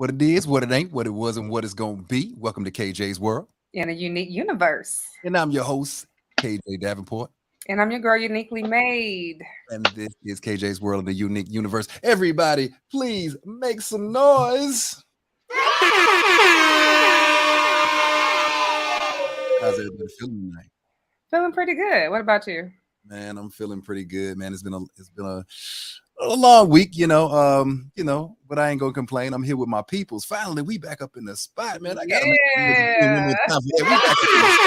What it is, what it ain't, what it was, and what it's going to be. Welcome to KJ's World. In a unique universe. And I'm your host, KJ Davenport. And I'm your girl, uniquely made. And this is KJ's World in the Unique Universe. Everybody, please make some noise. How's everybody feeling tonight? Feeling pretty good. What about you? Man, I'm feeling pretty good, man. It's been a long week, but I ain't gonna complain. I'm here with my peoples. Finally, we back up in the spot, man. I gotta make one more time. Yeah, we back up in the spot.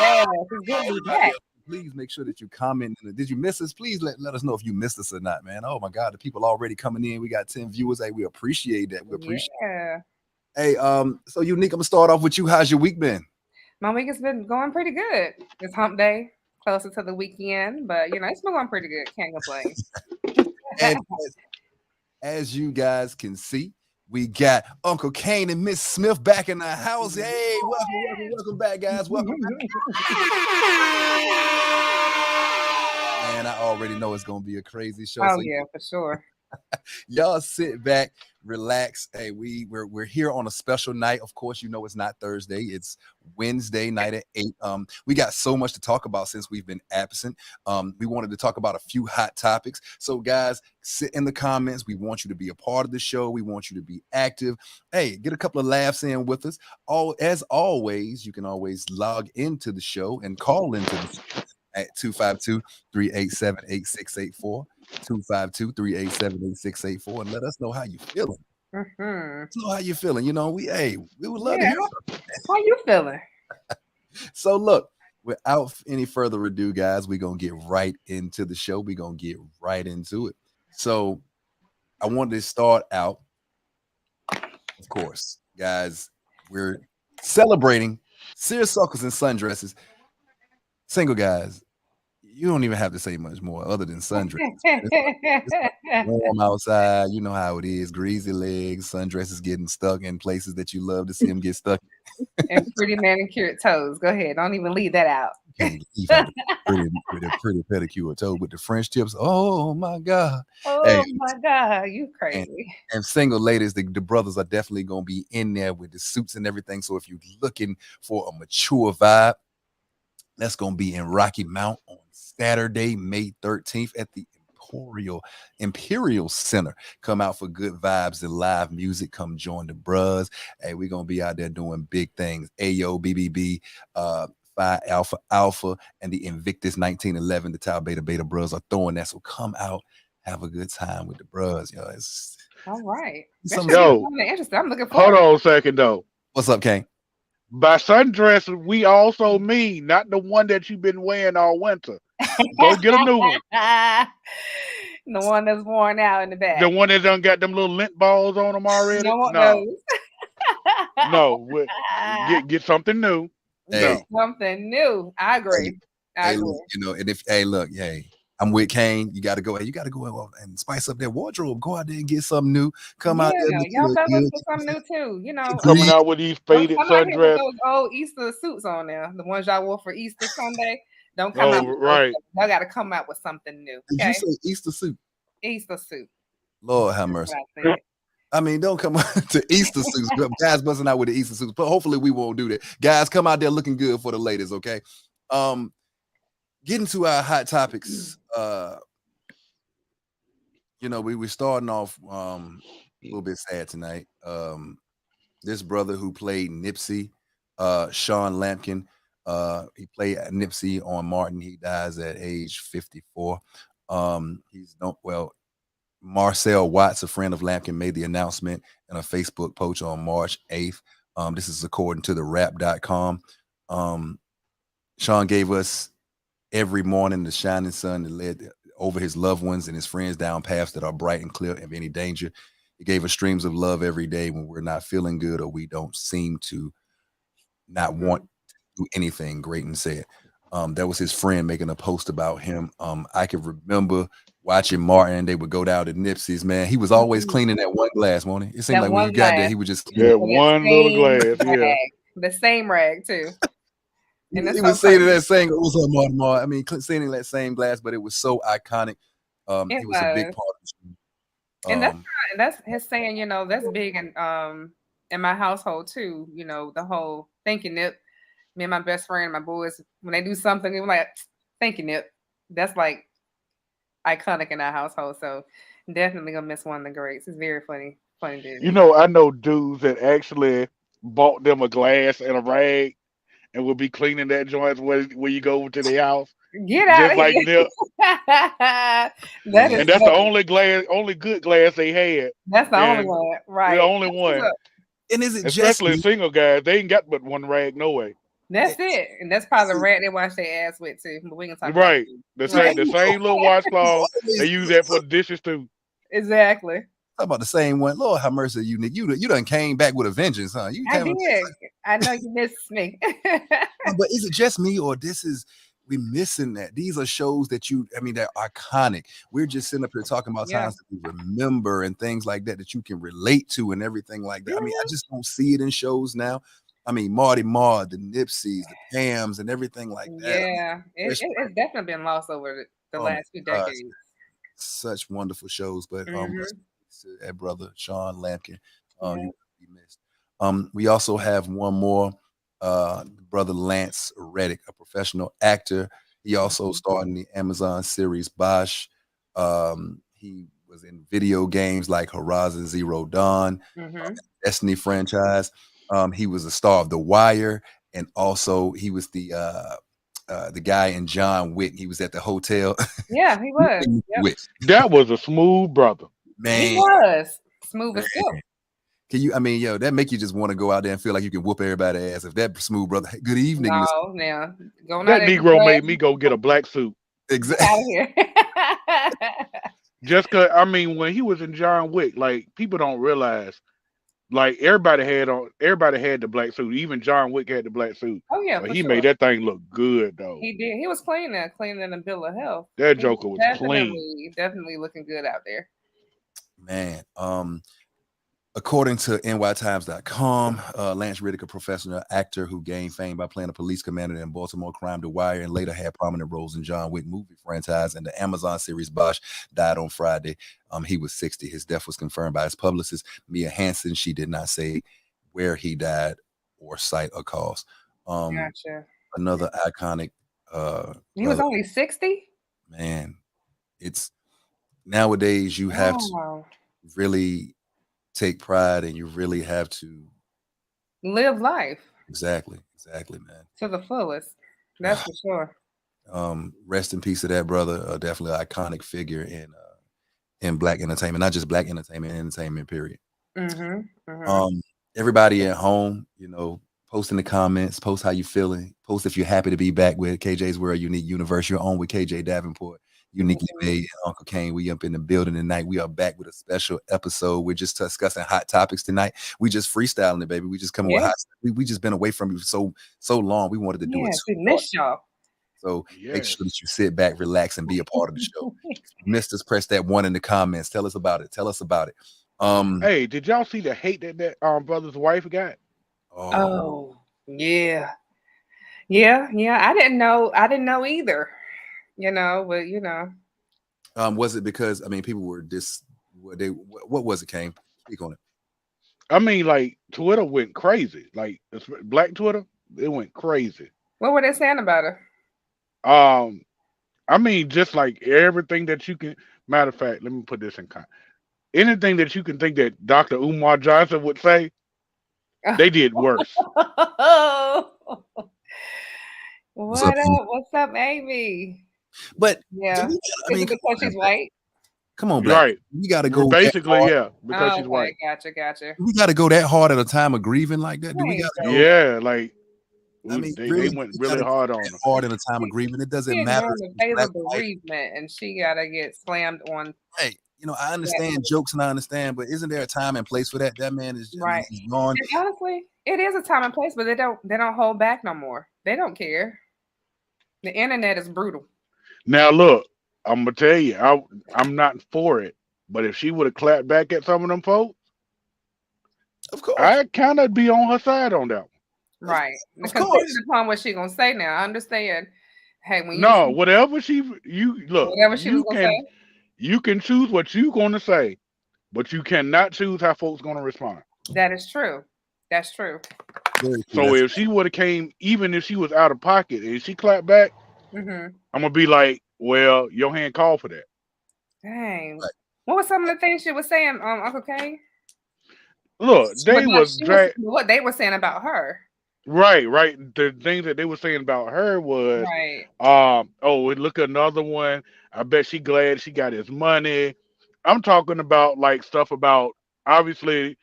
Yeah, it's good to be back. Please make sure that you comment. Did you miss us? Please let us know if you missed us or not, man. Oh my God, the people already coming in. We got 10 viewers. Hey, we appreciate that. We appreciate it. Hey, so Unique, I'm gonna start off with you. How's your week been? My week has been going pretty good. It's hump day, closer to the weekend, but it's been going pretty good. Can't complain. And as you guys can see, we got Uncle Kane and Miss Smith back in the house. Hey, welcome back, guys. Welcome back. Man, I already know it's gonna be a crazy show. Oh, yeah, for sure. Y'all sit back, relax. Hey, we're here on a special night. Of course, it's not Thursday, it's Wednesday night at 8. We got so much to talk about since we've been absent. We wanted to talk about a few hot topics. So guys, sit in the comments. We want you to be a part of the show. We want you to be active. Hey, get a couple of laughs in with us. As always, you can always log into the show and call into the show at 252-387-8684. 252-387-8684, and let us know how you feeling. Let us know how you feeling. We would love to hear something. How you feeling? So look, without any further ado, guys, we're gonna get right into the show. We're gonna get right into it. So I wanted to start out, of course, guys. We're celebrating seersuckles and sundresses. Single guys, you don't even have to say much more other than sundresses. It's warm outside. You know how it is. Greasy legs, sundresses getting stuck in places that you love to see them get stuck. And pretty manicured toes. Go ahead. Don't even leave that out. Pretty pedicure toe with the French tips. Oh, my God. Oh, my God. You crazy. And single ladies, the brothers are definitely going to be in there with the suits and everything. So if you're looking for a mature vibe, that's going to be in Rocky Mount on Saturday, May 13th at the Imperial Center. Come out for good vibes and live music. Come join the bros. Hey, we're going to be out there doing big things. Ayo, BBB, Phi Alpha, and the Invictus 1911, the Tau Beta Beta bros are throwing that. So come out, have a good time with the bros. It's all right. Interesting. I'm looking forward. Hold on a second, though. What's up, Kane? By sundress, we also mean not the one that you've been wearing all winter. Go get a new one. The one that's worn out in the back. The one that done got them little lint balls on them already. No, get something new. Hey. Something new. I agree. Look, I'm with Kane. You got to go. Hey, you got to go and spice up that wardrobe. Go out there and get something new. Come out there. Y'all fellas get something new too. Coming out with these faded sundress. Those old Easter suits on there. The ones y'all wore for Easter Sunday. Don't come out. Right. Y'all got to come out with something new. Okay? Did you say Easter suit? Easter suit. Lord have mercy. I mean, don't come out to Easter suits. Guys busting out with the Easter suits. But hopefully we won't do that. Guys, come out there looking good for the ladies, okay? Getting to our hot topics. We were starting off a little bit sad tonight. This brother who played Nipsey, Sean Lampkin, he played Nipsey on Martin. He dies at age 54. Marcel Watts, a friend of Lampkin, made the announcement in a Facebook post on March 8th. This is according to the rap.com. Sean gave us every morning the shining sun that led over his loved ones and his friends down paths that are bright and clear of any danger. He gave us streams of love every day when we're not feeling good or we don't seem to not want to do anything great and said. That was his friend making a post about him. I can remember watching Martin. They would go down to Nipsey's, man. He was always cleaning that one glass, wasn't he? It seemed like when you got there, he would just clean one little glass. Yeah. The same rag, too. And he was saying that same, what's up, Martin? I mean, saying that same glass, but it was so iconic. He was a big part of the show. And that's Um, that's his saying, that's big in my household too. The whole thank you, Nip. Me and my best friend, my boys, when they do something, they're like, thank you, Nip. That's like iconic in our household. So definitely gonna miss one of the greats. It's very funny, funny dude. I know dudes that actually bought them a glass and a rag and will be cleaning that joint when you go over to the house, Get out just of like here. Nip. That man, And is that's the funny. only glass, only good glass they had, That's the only and one, the right? only That's what's one. up. and is it just Especially me? single guys, they ain't got but one rag no way. That's Is it, and that's probably the rat they wash their ass with too. But we can talk about Right. food, The right? same the same little washcloth they always use that for the dishes too. Exactly. talk about the same one. Lord have mercy, you Nick. You done came back with a vengeance, huh? You I came. did. I know you miss me. But is it just me, or this is we missing that? These are shows that they're iconic. We're just sitting up here talking about Yeah. times that we remember and things like that that you can relate to and everything like that. I mean, I Mhm. just don't see it in shows now. I mean, Marty Marr, the Nipseys, the Pams, and everything like that. I mean, Yeah, Fresh it's definitely been lost over the Oh my last few gosh, decades. such wonderful shows. But rest Hmm. in peace to that brother Sean Lampkin. You Yeah. will be missed. We also have one more, brother Lance Reddick, a professional actor. He also Mhm. starred in the Amazon series Bosch. He was in video games like Horizon Zero Dawn, Mhm. Destiny franchise. He was a star of The Wire, and also he was the guy in John Wick. He was at the hotel. Yeah, he was. Yep, Wick, That was a smooth brother. he man, was smooth man. as silk. Can you? I mean, yo, that make you just want to go out there and feel like you can whoop everybody's ass. If that smooth brother, hey, good evening, Miss. No, now going out That there with Negro made me glasses, go get a black suit. get Exactly. out of here. Just cause I mean when he was in John Wick, like people don't realize, like everybody had the black suit. Even John Wick had the black suit. Oh yeah, But for he made sure. that thing look good though. He did. He was cleaning than a bill of health. That He was Joker was clean. definitely looking good out there. Man. According to nytimes.com, Lance Riddick, a professional actor who gained fame by playing a police commander in Baltimore crime The Wire and later had prominent roles in John Wick movie franchise and the Amazon series Bosch, died on Friday. He was 60. His death was confirmed by his publicist, Mia Hansen. She did not say where he died or site or cause. Gotcha. Another iconic He was brother, only 60. man. It's nowadays you have to Wow. really take pride and you really have to Live life exactly, man. to the fullest. That's for sure. Rest in peace to that brother. Definitely an iconic figure in black entertainment, not just black entertainment period. Mhm. Mhm. Um, Everybody at home, post in the comments, post how you feeling, post if you're happy to be back with KJ's World Unique Universe. You're on with KJ Davenport, uniquely Mhm. made, and Uncle Kane. We up in the building tonight. We are back with a special episode. We're just discussing hot topics tonight. We just freestyling it, baby. We just coming with Yeah. hot. We just been away from you so long. We wanted to do it Yes, so we hard. missed y'all. So make sure Yes. that you sit back, relax, and be a part of the show. If you missed us, press that one in the comments. Tell us about it. Tell us about it. Hey, did y'all see the hate that brother's wife got? Oh, Oh, yeah. Yeah, yeah. I didn't know. I didn't know either. But was it because people were what was it, Kane? Speak on it. I mean, like Twitter went crazy. Like Black Twitter, it went crazy. what were they saying about her? Um, I mean, just like everything that you can. Matter of fact, let me put this in context. Anything that you can think that Dr. Umar Johnson would say, they did worse. What's up, What Amy? up? What's up, Amy? But do Yeah. we? Is it because she's white? Come on, Black. Right. We got to go that Basically, hard. yeah, because Oh, she's okay, white. gotcha. We got to go that hard at a time of grieving like that. Do we got Right, to go? right. Yeah, like they Really, went we got really to go hard that on her. hard in a time of grieving. It She doesn't matter enjoying if the it's phase black of or white. bereavement, and she gotta get slammed on Hey, I that. understand jokes and I understand, but isn't there a time and place for that? That man is, Right. he's gone. And honestly, it is a time and place, but they don't hold back no more. They don't care. The internet is brutal. Now look, I'm gonna tell you, I'm not for it. But if she would have clapped back at some of them folks, Of course, I'd kind of be on her side on that one. of, Right. of Contingent course. upon what she gonna say now. I understand. Hey, when you No, whatever you look, whatever she was gonna say. you can choose what you gonna say, but you cannot choose how folks gonna respond. That is true. That's true. Very true. So That's if she would have came, even if she was out of pocket and she clapped back, Mm-hmm. I'm gonna be like, well, your hand called for that. Dang. right. What was some of the things she was saying, Uncle K? Look, But they no, was she was drag what they were saying about her. right. The things that they were saying about her was, Right. oh, look another one. I bet she glad she got his money. I'm talking about like stuff about obviously,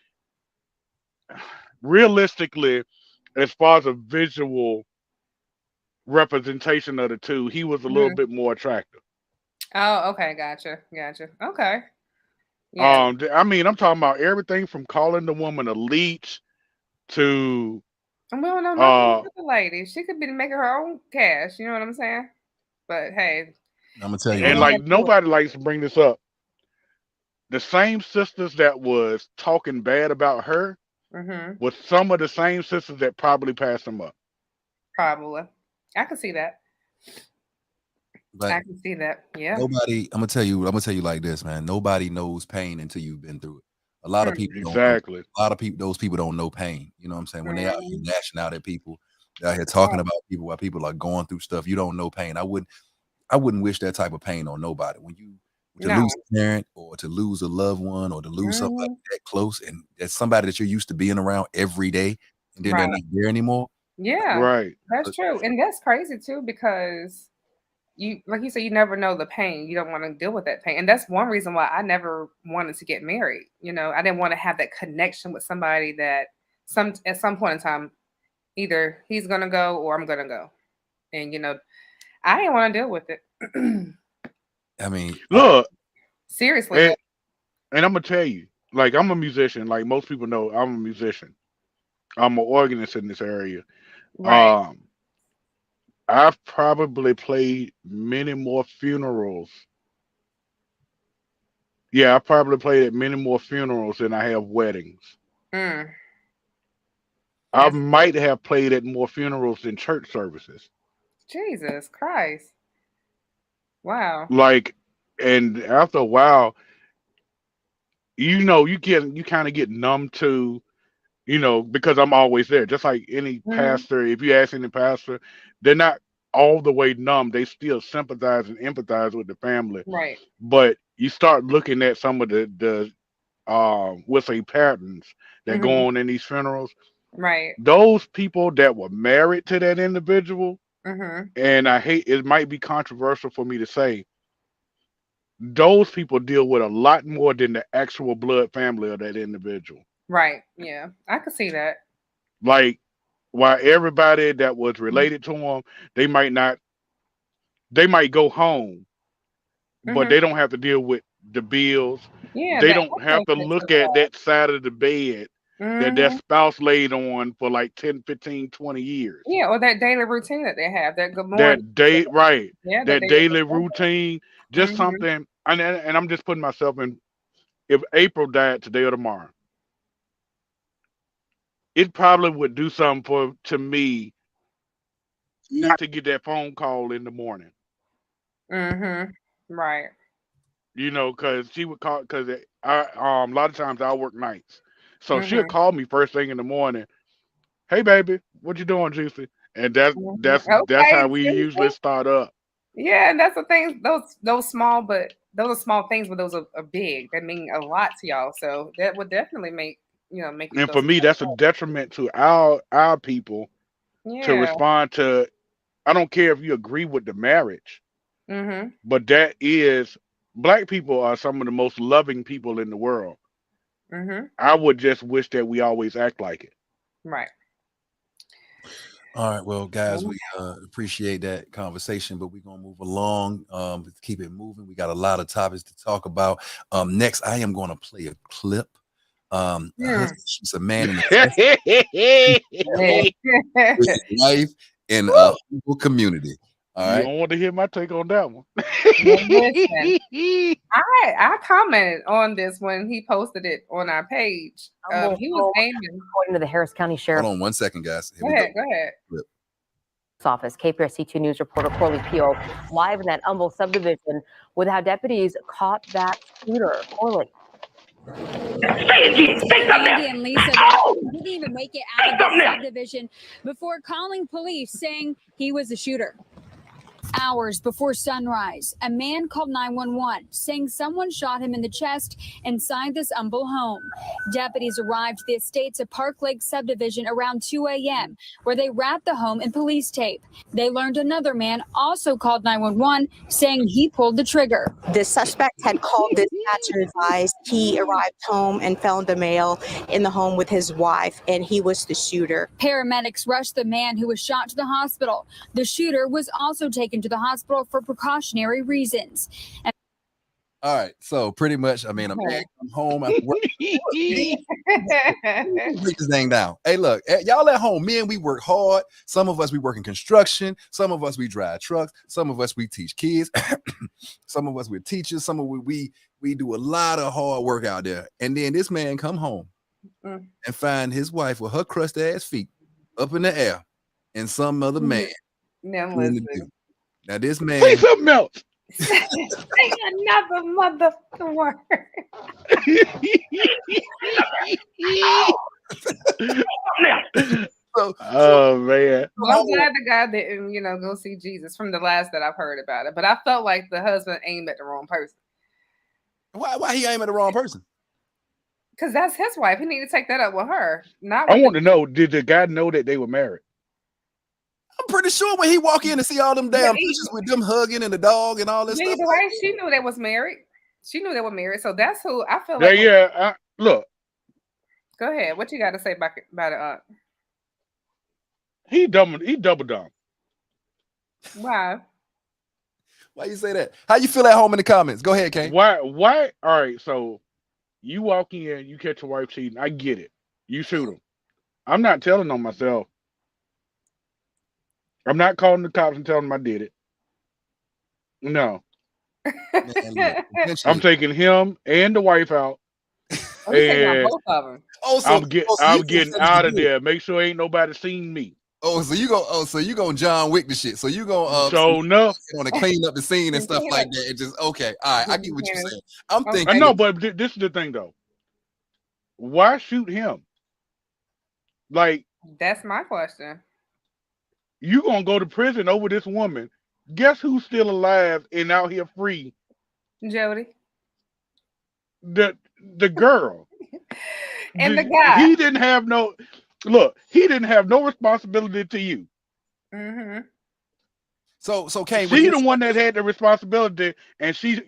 realistically, as far as a visual representation of the two, he was a little Mm-hmm. bit more attractive. Oh, okay, gotcha. Okay. Yeah. I mean, I'm talking about everything from calling the woman a leech to And we don't know nothing uh about the lady. She could be making her own cash, you know what I'm saying? But hey, I'm gonna tell she you gonna and one. go like ahead and do it. nobody likes to bring this up. The same sisters that was talking bad about her Mm-hmm. was some of the same sisters that probably passed him up. Probably. I can see that. But I can see that. Yeah. nobody, I'm gonna tell you like this, man. Nobody knows pain until you've been through it. A lot of Mm, people don't know. Exactly. A lot of people, those people don't know pain. You know what I'm saying? When they out here mm, lashing out at people, they're out here talking about people while people are going through stuff. You don't know pain. I wouldn't wish that type of pain on nobody. When you to no. lose a parent or to lose a loved one or to lose somebody Mm, that close and that's somebody that you're used to being around every day and then they're right. not there anymore. Yeah. Right. That's true. And that's crazy too, because you like you said, you never know the pain. You don't want to deal with that pain. And that's one reason why I never wanted to get married. You know, I didn't want to have that connection with somebody that some point in time, either he's gonna go or I'm gonna go. And I didn't want to deal with it. I mean, Look, Seriously though. and, and I'm gonna tell you, like I'm a musician. Like most people know, I'm a musician. I'm an organist in this area. Right. Um, I've probably played many more funerals. Yeah, I probably played at many more funerals than I have weddings. Mm, I that's might have played at more funerals than church services. Jesus Christ. Wow. Like, and after a while, you kind of get numb to, because I'm always there. Just like any Hmm. pastor, if you ask any pastor, they're not all the way numb. They still sympathize and empathize with the family. Right. But you start looking at some of the we'll say patterns that Hmm. go on in these funerals. Right. Those people that were married to that individual, Hmm. and I hate it might be controversial for me to say, those people deal with a lot more than the actual blood family of that individual. Right. Yeah. I could see that. Like, while everybody that was related to them, they might not, they might go home, but Hmm. they don't have to deal with the bills. Yeah. They That don't have to influence as look at well. that side of the bed that their Hmm. spouse laid on for like 10, 15, 20 years. Yeah. Or that daily routine that they have. That good morning. That day, right? Yeah. That That daily. daily routine, just Hmm. something. And I'm just putting myself in. If April died today or tomorrow, it probably would do something for to me not to get that phone call in the morning. Hmm. Right. Because she would call because I a lot of times I work nights, so she'll Hmm. call me first thing in the morning. Hey baby, what you doing, Juicy? And that's Hmm. that's Okay. how we usually start up. Yeah, and that's the thing. Those small, but those are small things, but those are big. That mean a lot to y'all. So that would definitely make you And feel for some me, type that's a detriment to our people of way. to Yeah. respond to. I don't care if you agree with the marriage, Mhm. but that is black people are some of the most loving people in the world. Mhm. I would just wish that we always act like it. Right. all right, well, guys, Mhm. we appreciate that conversation, but we're gonna move along. Let's keep it moving. We got a lot of topics to talk about. Next, I am gonna play a clip. A Hmm. husband shoots a man in the chest Yeah. with his wife in a Woo! humble community. All You right. don't want to hear my take on that one. Well, listen, I commented on this when he posted it on our page. Humble He was home, aiming. according to the Harris County Hold Sheriff's on 1 second, guys. Here Go we go. ahead. Go ahead. Clip. Office. KPRC2 News reporter Corley Peel live in that Humble subdivision with how deputies caught that shooter. Corley. Andy and Lisa didn't even make it out of the subdivision before calling police saying he was the shooter. Hours before sunrise, a man called 911 saying someone shot him in the chest inside this humble home. Deputies arrived at the estate's Park Lake subdivision around 2 a.m., where they wrapped the home in police tape. They learned another man also called 911 saying he pulled the trigger. The suspect had called dispatch and advised he arrived home and found a male in the home with his wife, and he was the shooter. Paramedics rushed the man who was shot to the hospital. The shooter was also taken to the hospital for precautionary reasons. All right, so pretty much, I mean, a man come home after work. Break this thing down. Hey, look, y'all at home, men, we work hard. Some of us, we work in construction. Some of us, we drive trucks. Some of us, we teach kids. Some of us, we're teachers. Some of we do a lot of hard work out there. And then this man come home and find his wife with her crusty ass feet up in the air and some other man. Now listen. Now this man. Say something else. Say another motherfucking word. Oh man. Well, I'm glad the guy didn't, go see Jesus from the last that I've heard about it. But I felt like the husband aimed at the wrong person. Why he aim at the wrong person? Because that's his wife. He need to take that up with her. Not I with want to know, did the guy know that they were married? I'm pretty sure when he walk in and see all them damn pictures with them hugging and the dog and all this stuff. Either way, she knew they was married. She knew they were married. So that's who I feel like. Look. Go ahead. What you got to say about it? He double dumb. Why? Why you say that? How you feel at home in the comments? Go ahead, Kane. Why? All right, so you walk in, you catch your wife cheating. I get it. You shoot him. I'm not telling on myself. I'm not calling the cops and telling them I did it. No. Man, look, I'm taking him and the wife out. And both of them. I'm getting out of there. Make sure ain't nobody seen me. So you gonna John Wick the shit. So you gonna enough want to clean up the scene and stuff like that. It just okay. All right, I get what you're saying. I'm thinking. I know, but this is the thing though. Why shoot him? Like, that's my question. You gonna go to prison over this woman? Guess who's still alive and out here free? Jody. The girl. And the guy. He didn't have no responsibility to you. Mm-hmm. So Kane, she the one that had the responsibility, and she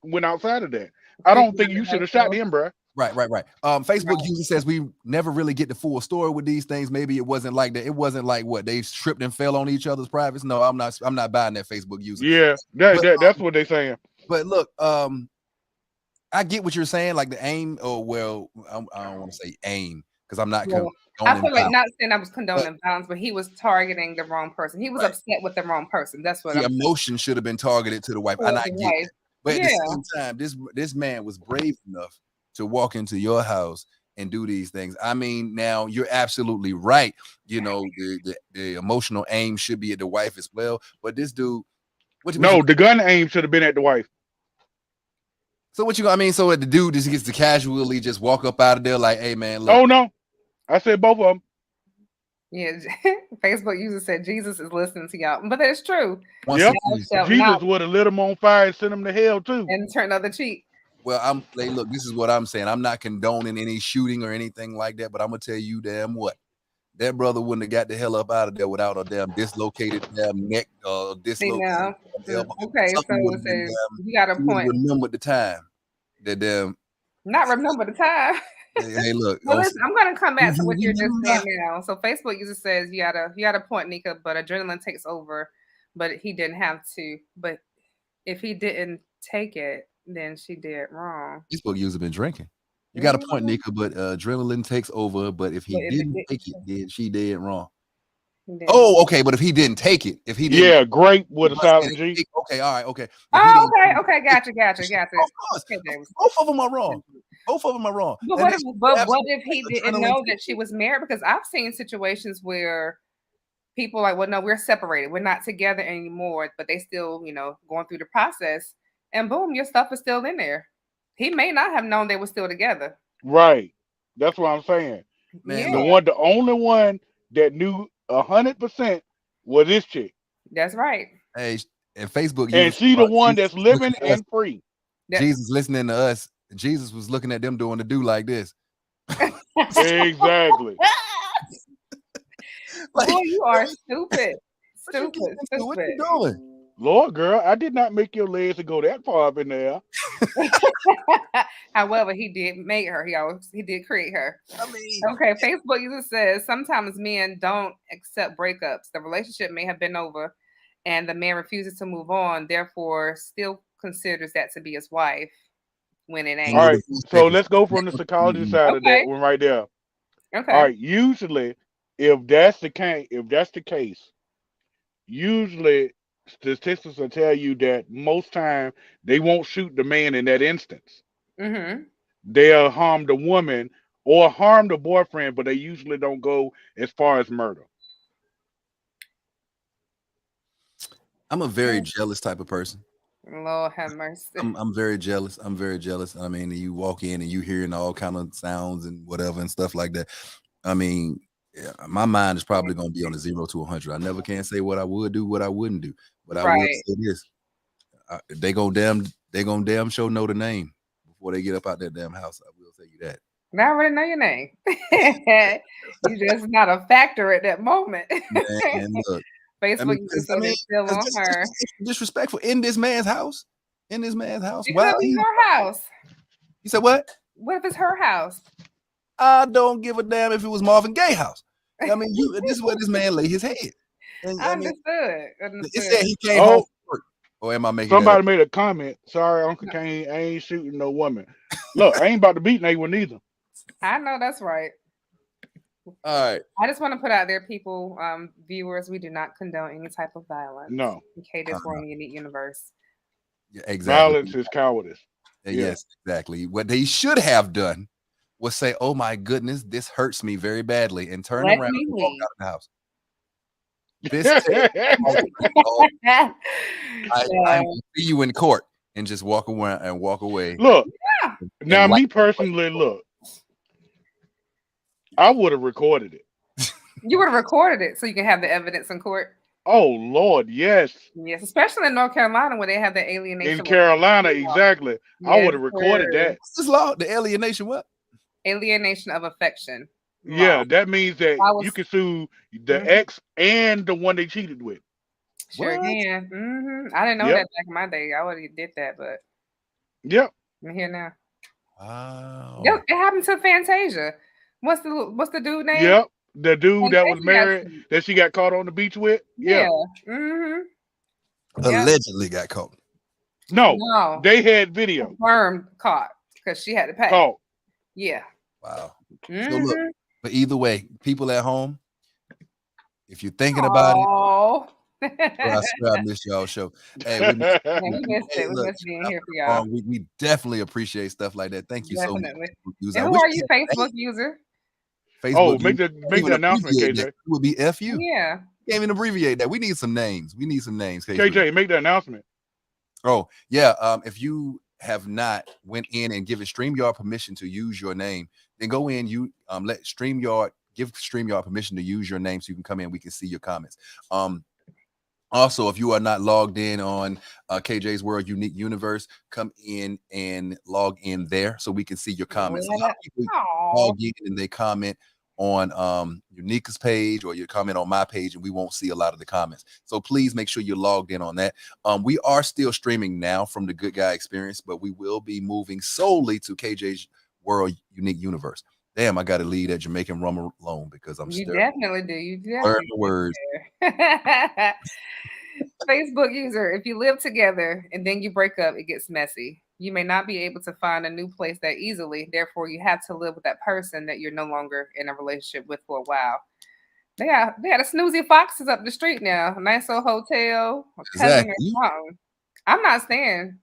went outside of that. I don't think you should have shot him, bro. Right. Facebook user says we never really get the full story with these things. Maybe it wasn't like that. It wasn't like what they tripped and fell on each other's privates. No, I'm not buying that Facebook user. Yeah, that's what they're saying. But look, I get what you're saying. Like the aim, I don't want to say aim because I'm not. I feel like not saying I was condoning violence, but he was targeting the wrong person. He was upset with the wrong person. That's what the emotion should have been targeted to the wife. And I get it. But at the same time, this man was brave enough to walk into your house and do these things. I mean, now you're absolutely right. The emotional aim should be at the wife as well. But this dude, the gun aim should have been at the wife. So so the dude just gets to casually just walk up out of there like, hey man, look. Oh no, I said both of them. Yeah, Facebook user said Jesus is listening to y'all, but that's true. Yep. Jesus would have lit him on fire and sent him to hell too, and turn the other cheek. Well, look, this is what I'm saying. I'm not condoning any shooting or anything like that, but I'm gonna tell you damn what. That brother wouldn't have got the hell up out of there without a damn dislocated damn neck or dislocated elbow. Okay, so you got a point. Remember the time. That damn. Not remember the time. Hey, look. Well, listen, I'm gonna come back to what you're just saying now. So Facebook user says you got a point, Nika, but adrenaline takes over. But he didn't have to. But if he didn't take it, then she did wrong. Facebook user been drinking. You got a point, Nika, but adrenaline takes over. But if he didn't take it, then she did wrong. Oh, okay. But if he didn't take it, great with a silent G. Okay, all right, okay. Okay, gotcha. Of course. Both of them are wrong. But what if he didn't know that she was married? Because I've seen situations where people are like, well, no, we're separated. We're not together anymore, but they still, going through the process. And boom, your stuff is still in there. He may not have known they were still together. Right. That's what I'm saying. Man, Yeah, look, The only one that knew 100% was this chick, that's right. hey, and Facebook and users she the one Jesus that's was looking living at us. and free. That, Jesus listening to us. Jesus was looking at them doing the do like this. Exactly. Like, boy, you are stupid. what you getting Stupid, into? What you stupid. doing? Lord, girl, I did not make your legs to go that far up in there. However, he did make her. He did create her. I mean, Okay, Facebook user says sometimes men don't accept breakups. The relationship may have been over and the man refuses to move on, therefore still considers that to be his wife when it and All ain't. go right, to so seconds. let's go from the psychology side of that Okay. one right there. All Okay. right, usually, if that's the case, usually statistics will tell you that most time they won't shoot the man in that instance. Mm-hmm. They'll harm the woman or harm the boyfriend, but they usually don't go as far as murder. I'm a very jealous type of person. Lord have mercy. I'm very jealous. I'm very jealous. I mean, you walk in and you hearing all kind of sounds and whatever and stuff like that. I mean, yeah, my mind is probably going to be on a 0 to 100. I never can say what I would do, what I wouldn't do, but I will Right. say this: they gonna damn sure know the name before they get up out that damn house. I will tell you that. Now I already know your name. You just not a factor at that moment. Man, look, Facebook user said it's still 'cause on her. it's disrespectful in this man's house. In this man's house. It Wow. could be her house. You said what? What if it's her house? I don't give a damn if it was Marvin Gaye house. I mean, this is where this man lay his head. And, I I mean, understood. it said he came home Oh, from work. Or am I making that up? somebody made a comment. Sorry, Uncle Kane, I ain't shooting no woman. Look, I ain't about to beat no one either. I know that's right. All right. I just want to put out there, people, viewers, we do not condone any type of violence. No, Okay, this we're in a unique universe. Yeah, exactly. violence is cowardice. Yeah. Yes, exactly. What they should have done was say, "Oh my goodness, this hurts me very badly," and turn Let around me and walk leave. out of the house. This I will see you in court and just walk away and walk away. Look, Yeah. now And me personally, look, I would have recorded it. You would have recorded it so you can have the evidence in court. Oh Lord, yes. Yes, especially in North Carolina where they have the alienation. In Carolina, exactly. I Yes, would have recorded sir. that. What's this law? The alienation what? Alienation of affection. Yeah, law. that means that I was- you can sue the Mhm. ex and the one they cheated with. Sure What? can. Mm-hmm. I didn't know Yep. that back in my day. I already did that, but Yep. I'm here now. Wow. Yep, it happened to Fantasia. What's the dude name? Yep. The dude that was Fantasia got married sued. that she got caught on the beach with. Yeah. Yeah. Mm-hmm. Allegedly got caught. No, No. they had video. Confirmed caught because she had to pay. Caught. Yeah. Wow. Mm-hmm. So look, but either way, people at home, if you're thinking about it, Oh. I swear I missed y'all show. Hey, we missed Yeah, we missed hey, it. We look, missed being here for y'all. we definitely appreciate stuff like that. Thank you so much. Definitely. User. And I who wish are we you, had a Facebook name. user? Facebook. Make user. the Can't even announcement, abbreviate KJ. that. It would be FU. Yeah. Can't even abbreviate that. We need some names. We need some names. KJ, make the announcement. Oh, yeah. If you have not went in and given StreamYard permission to use your name, then go in, let StreamYard give StreamYard permission to use your name so you can come in, we can see your comments. Also, if you are not logged in on KJ's World Unique Universe, come in and log in there so we can see your comments. A lot of people log in and they comment on Unique's page or you comment on my page and we won't see a lot of the comments. So please make sure you're logged in on that. We are still streaming now from the Good Guy Experience, but we will be moving solely to KJ's World Unique Universe. Damn, I got to leave that Jamaican rum alone because I'm You still definitely do. You learning definitely the words. Facebook user, if you live together and then you break up, it gets messy. You may not be able to find a new place that easily. Therefore, you have to live with that person that you're no longer in a relationship with for a while. They got a snoozy foxes up the street now. A nice old hotel, a cousin or something. I'm not staying.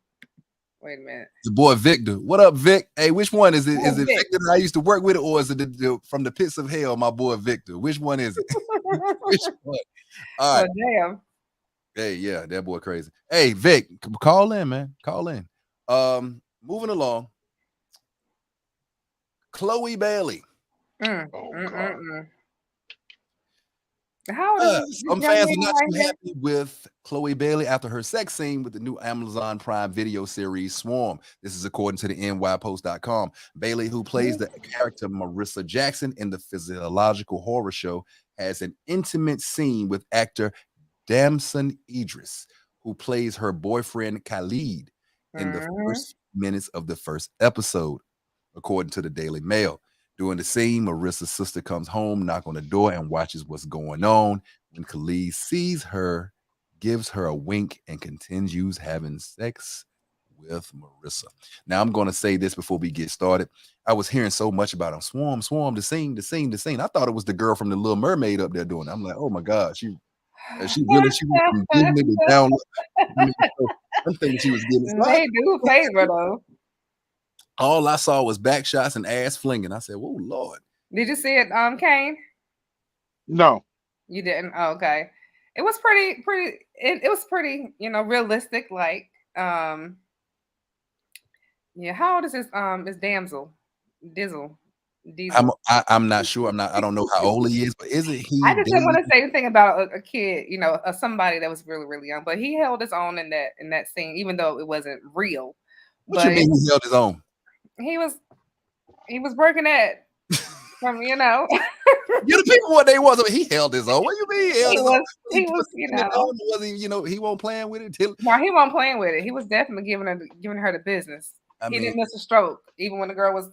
Wait a minute. The boy Victor. What up, Vic? Hey, which one is it? Who's Is it Vic? Victor that I used to work with, or is it from the pits of hell, my boy Victor? Which one is it? Which one? All right. Oh, damn. Hey, yeah, that boy crazy. Hey, Vic, call in, man. Call in. Moving along. Chloe Bailey. Mm, Oh mm, God. mm, mm. How old is this Some young fans man are not right too here? happy with Chloe Bailey after her sex scene with the new Amazon Prime Video series Swarm. This is according to the NYPost.com. Bailey, who plays the character Marissa Jackson in the physiological horror show, has an intimate scene with actor Damson Idris, who plays her boyfriend Khalid in the first minutes of the first episode, according to the Daily Mail. During the scene, Marissa's sister comes home, knock on the door, and watches what's going on. When Khalid sees her, gives her a wink, and continues having sex with Marissa. Now, I'm going to say this before we get started. I was hearing so much about him. Swarm, the scene. I thought it was the girl from the Little Mermaid up there doing it. I'm like, oh my God, she was giving it the down. I mean, I'm thinking she was getting it. They do favor though. All I saw was back shots and ass flinging. I said, "Whoa, Lord!" Did you see it, Kane? No. You didn't. Oh, okay. It was pretty. It was pretty. Realistic. Like, yeah. How old is this? Is Damsel, Dizzle, Diesel? I'm not sure. I don't know how old he is, but isn't I he? just didn't want to say anything about a kid. Somebody that was really, really young. But he held his own in that scene, even though it wasn't real. What you mean he held his own? He was working at from Give the people what they was. I mean, he held his own. What you mean he held his own? He was was he? He won't playing with it. No, he wasn't playing with it. He was definitely giving her the business. He didn't miss a stroke, even when the girl was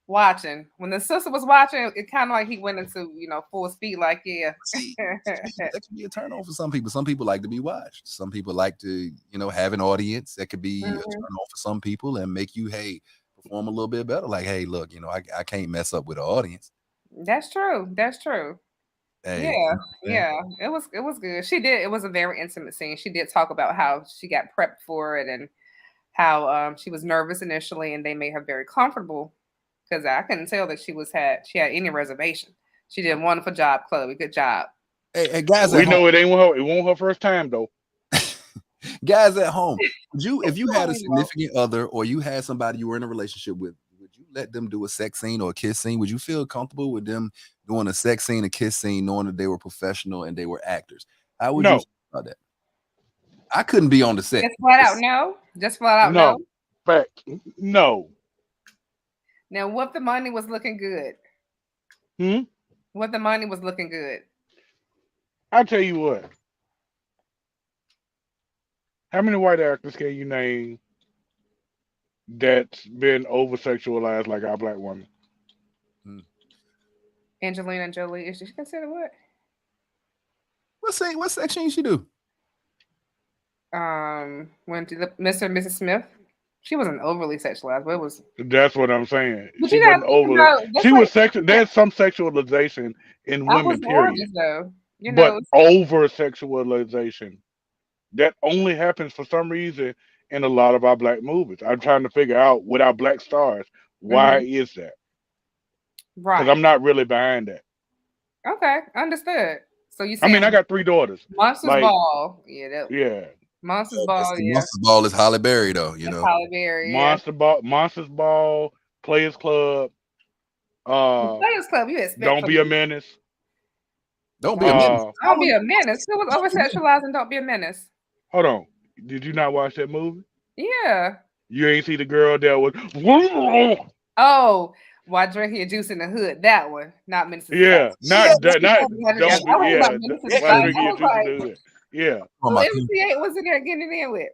watching. When the sister was watching, it kind of like he went into full speed. Like, yeah, that could be a turn on for some people. Some people like to be watched. Some people like to have an audience. That could be a turn on for some people and make you perform a little bit better. Like, hey, look, I can't mess up with the audience. That's true. Hey, yeah. It was good. She did. It was a very intimate scene. She did talk about how she got prepped for it and how she was nervous initially, and they made her very comfortable because I couldn't tell that she had any reservation. She did a wonderful job, Chloe. Good job. Hey guys, we know it won't her first time though. Guys at home, if you had a significant other or you had somebody you were in a relationship with, would you let them do a sex scene or a kiss scene? Would you feel comfortable with them doing a sex scene, a kiss scene, knowing that they were professional and they were actors? How would you feel about that? I couldn't be on the set. Just flat out no. Just flat out no. Fact, no. Now, what the money was looking good? What the money was looking good? I'll tell you what. How many white actors can you name that's been over sexualized like our black woman? Angelina Jolie. Is she considered what? What section she do? Went to Mr. and Mrs. Smith. She wasn't overly sexualized, but it was. That's what I'm saying. But she wasn't overly. She was sexual. There's some sexualization in women, period. Gorgeous, though. But over sexualization, that only happens for some reason in a lot of our black movies. I'm trying to figure out with our black stars, why is that? Right. Because I'm not really behind that. Okay, understood. So you. I mean, I got 3 daughters. Monsters Ball. Yeah. Yeah. Monsters Ball. Yeah. Monsters Ball is Halle Berry, though. Halle Berry. Monsters Ball, Players Club. Players Club. You expect. Don't be a menace. Don't be a menace. Don't be a menace. Who was over sexualized and Don't Be a Menace? Hold on. Did you not watch that movie? Yeah. You ain't see the girl that was. Oh, why drink your juice in the hood? That one, not Menace. Yeah, not don't be. Yeah, why drink your juice in the hood? Yeah. Well, MC8 was in there getting it in with.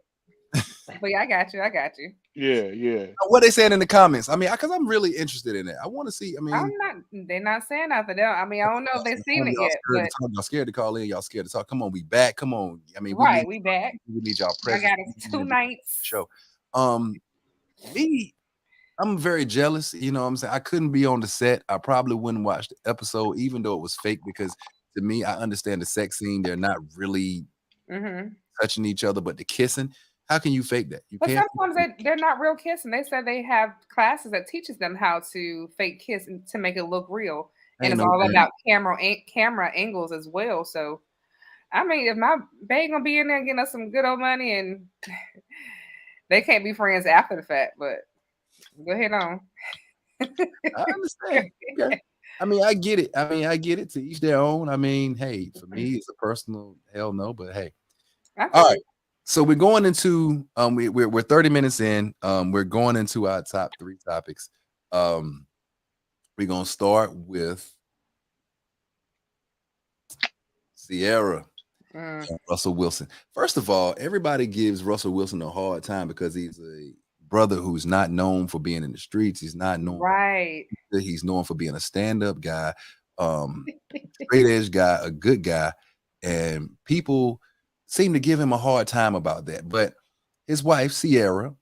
But yeah, I got you. Yeah. What they saying in the comments? I mean, because I'm really interested in it. I want to see. I mean, they're not saying nothing. I mean, I don't know if they've seen it yet. Y'all scared to call in. Y'all scared to talk. Come on, we back. Come on. I mean, we back. We need y'all present. I got it 2 nights. Show. I'm very jealous. You know what I'm saying? I couldn't be on the set. I probably wouldn't watch the episode, even though it was fake, because to me, I understand the sex scene. They're not really touching each other, but the kissing. How can you fake that? But sometimes they're not real kissing. They said they have classes that teaches them how to fake kiss and to make it look real. And it's all about camera angles as well. So, I mean, if my babe gonna be in there getting us some good old money, and they can't be friends after the fact, but go ahead on. I understand. Okay. I mean, I get it. I get it. To each their own. I mean, hey, for me, it's a personal hell no, but hey. All right. So we're going into we're 30 minutes in. We're going into our top 3 topics. We're gonna start with Ciara and Russell Wilson. First of all, everybody gives Russell Wilson a hard time because he's a brother who's not known for being in the streets. He's not known. Right. He's known for being a stand-up guy, straight edge guy, a good guy, and people seem to give him a hard time about that. But his wife, Ciara,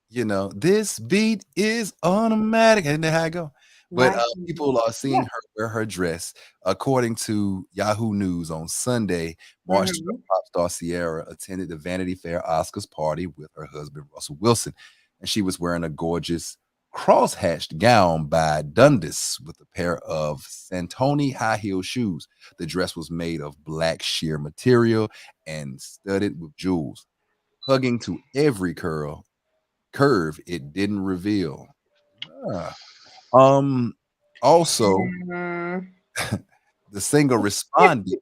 this beat is automatic. Isn't that how I go? But people are seeing her wear her dress. According to Yahoo News on Sunday, March 12th, pop star Ciara attended the Vanity Fair Oscars party with her husband, Russell Wilson. And she was wearing a gorgeous cross-hatched gown by Dundas with a pair of Santoni high-heel shoes. The dress was made of black sheer material and studded with jewels. Hugging to every curve it didn't reveal. Also, the singer responded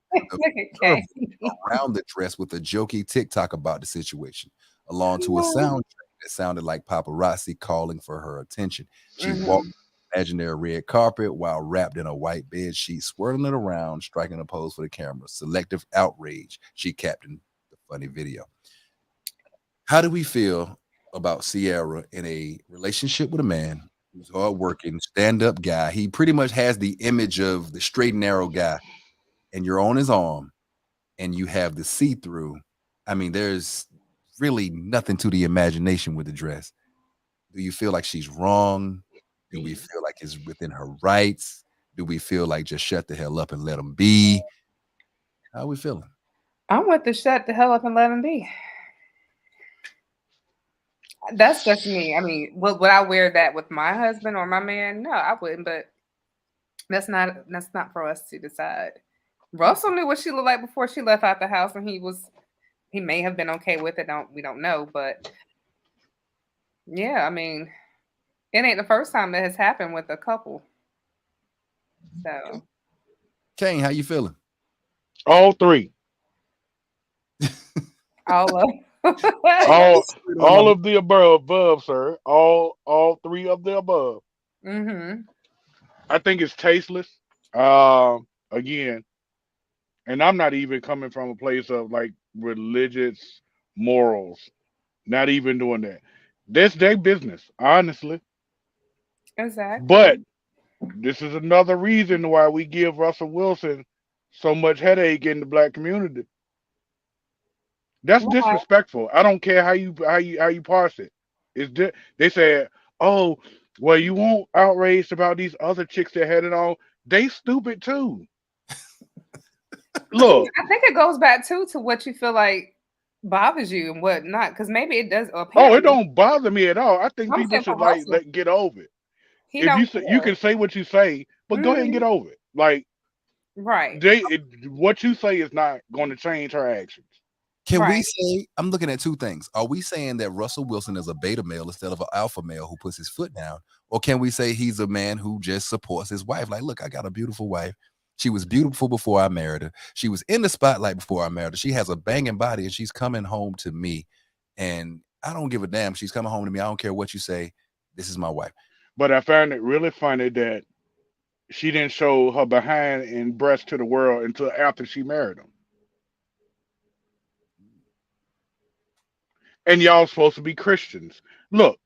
around the dress with a jokey TikTok about the situation, along to a soundtrack that sounded like paparazzi calling for her attention. She walked the imaginary red carpet while wrapped in a white bed sheet, swirling it around, striking a pose for the camera. Selective outrage, she captioned the funny video. How do we feel about Ciara in a relationship with a man who's hardworking, stand-up guy? He pretty much has the image of the straight and narrow guy, and you're on his arm, and you have the see-through. I mean, there's really nothing to the imagination with the dress. Do you feel like she's wrong? Do we feel like it's within her rights? Do we feel like just shut the hell up and let him be? How are we feeling? I'm with the shut the hell up and let him be. That's just me. I mean, would I wear that with my husband or my man? No, I wouldn't. But that's not for us to decide. Russell knew what she looked like before she left out the house, and he may have been okay with it. We don't know, but yeah, I mean, it ain't the first time that has happened with a couple. So, Kane, how you feeling? All 3. all of all of the above, sir. All 3 of the above. I think it's tasteless. Again, and I'm not even coming from a place of like religious morals. Not even doing that. That's their business, honestly. Exactly. But this is another reason why we give Russell Wilson so much headache in the black community. That's disrespectful. I don't care how you parse it. They said, "Oh, well, you won't outraged about these other chicks that had it on. They stupid too." Look, I think it goes back to what you feel like bothers you and what not, because maybe it does. Oh, it don't bother me at all. I think people should get over it. You can say what you say, but go ahead and get over it. Like, right? What you say is not going to change her actions. Can we say, I'm looking at 2 things. Are we saying that Russell Wilson is a beta male instead of an alpha male who puts his foot down? Or can we say he's a man who just supports his wife? Like, look, I got a beautiful wife. She was beautiful before I married her. She was in the spotlight before I married her. She has a banging body and she's coming home to me. And I don't give a damn. She's coming home to me. I don't care what you say. This is my wife. But I found it really funny that she didn't show her behind and breast to the world until after she married him. And y'all supposed to be Christians. Look,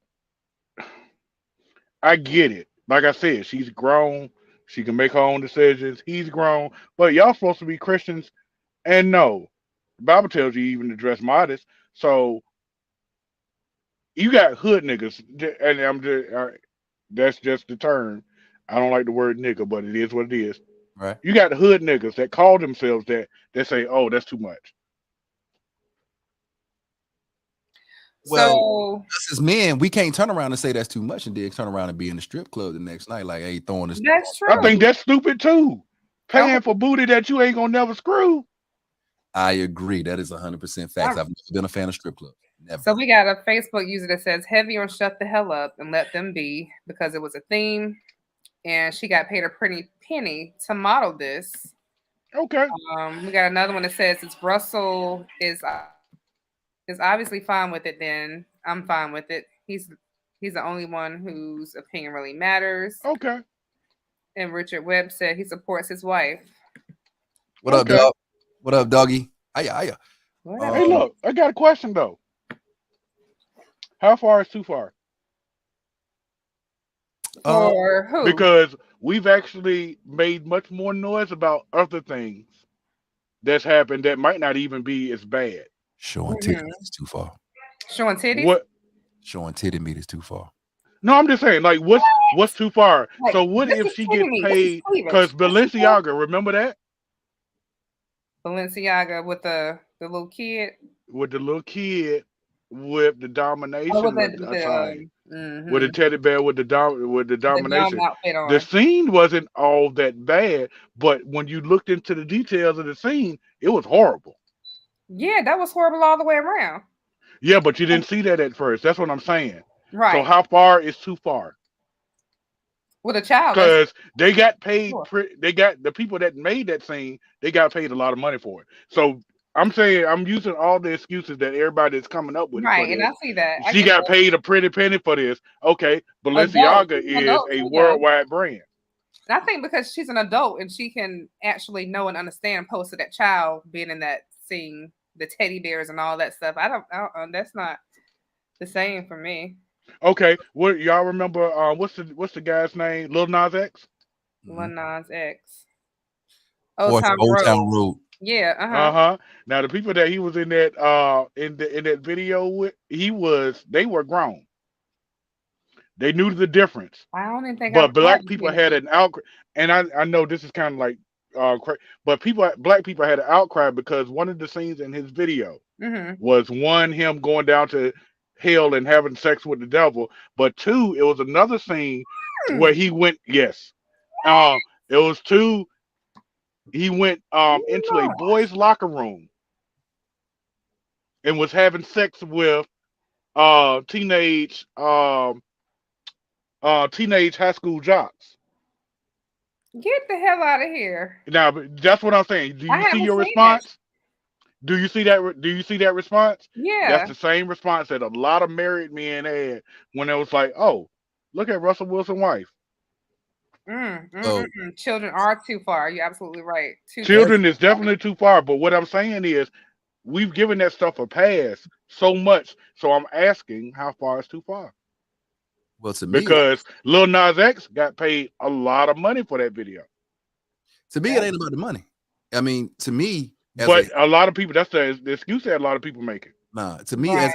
I get it. Like I said, she's grown. She can make her own decisions. He's grown. But y'all supposed to be Christians. And no, the Bible tells you even to dress modest. So you got hood niggas. And that's just the term. I don't like the word nigga, but it is what it is. Right. You got hood niggas that call themselves that say, "Oh, that's too much." Well, us as men, we can't turn around and say that's too much and then turn around and be in the strip club the next night like, hey, throwing this. That's true. I think that's stupid too. Paying for booty that you ain't gonna never screw. I agree. That is 100% facts. I've never been a fan of strip clubs. Never. So we got a Facebook user that says heavy on shut the hell up and let them be because it was a theme, and she got paid a pretty penny to model this. Okay. We got another one that says it's Russell is obviously fine with it. Then I'm fine with it. He's the only one whose opinion really matters. Okay. And Richard Webb said he supports his wife. What up, dog? What up, doggy? Hiya. Hey, look, I got a question though. How far is too far? For who? Because we've actually made much more noise about other things that's happened that might not even be as bad. Showing titty meat is too far. Showing titties? What? Showing titty meat is too far. No, I'm just saying, like, what's too far? Like, so what if she gets paid? Because Balenciaga, remember that? Balenciaga with the little kid. With the little kid with the domination with the teddy bear with the domination. The scene wasn't all that bad, but when you looked into the details of the scene, it was horrible. Yeah, that was horrible all the way around. Yeah, but you didn't see that at first. That's what I'm saying. Right. So how far is too far? With a child. Because they got paid. They got the people that made that scene. They got paid a lot of money for it. So I'm saying I'm using all the excuses that everybody is coming up with. Right, and I see that. She got paid a pretty penny for this. Okay, Balenciaga is a worldwide brand. And I think because she's an adult and she can actually know and understand post of that child being in that scene, the teddy bears and all that stuff. I don't that's not the same for me. Okay, what y'all remember? What's the guy's name? Lil Nas X. Lil Nas X. Old Town Road. Yeah. Now the people that he was in that in that video with, they were grown. They knew the difference. I don't even think. But black people had an outcry, and I know this is kind of like but black people had an outcry because one of the scenes in his video was one, him going down to hell and having sex with the devil, but two, it was another scene where he went it was two, he went into a boys' locker room and was having sex with teenage high school jocks. Get the hell out of here. Now, that's what I'm saying. Do you see your response? Do you see that? Do you see that response? Yeah. That's the same response that a lot of married men had when it was like, oh, look at Russell Wilson's wife. Children are too far. You're absolutely right. Children is definitely too far. But what I'm saying is we've given that stuff a pass so much. So I'm asking how far is too far? Well, to me, because Lil Nas X got paid a lot of money for that video. To me, it ain't about the money. I mean, to me, but a lot of people, that's the excuse that a lot of people make it. Nah, to me, as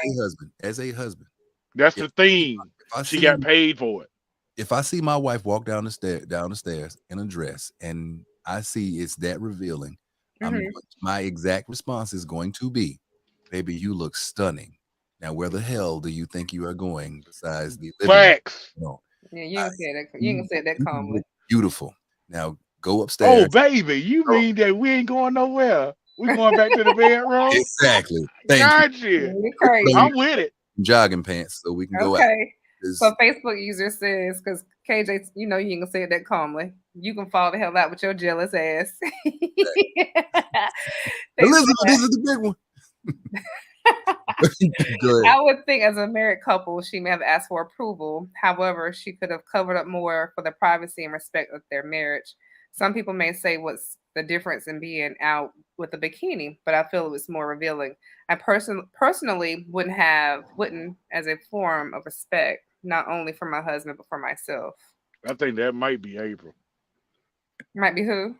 a husband, that's the thing. She got paid for it. If I see my wife walk down the stairs in a dress, and I see it's that revealing, my exact response is going to be, "Baby, you look stunning. Now, where the hell do you think you are going besides the facts?" No. Yeah, you ain't say that calmly. Beautiful. Now go upstairs. Oh, baby, you mean that we ain't going nowhere? We going back to the bedroom? Exactly. Thank you. I'm with it. Jogging pants, so we can go out. Okay. So Facebook user says, because KJ, you know you ain't gonna say it that calmly. You can fall the hell out with your jealous ass. Elizabeth, this is the big one. I would think as a married couple, she may have asked for approval. However, she could have covered up more for the privacy and respect of their marriage. Some people may say, what's the difference in being out with a bikini? But I feel it was more revealing. I personally wouldn't as a form of respect, not only for my husband, but for myself. I think that might be April. Might be who?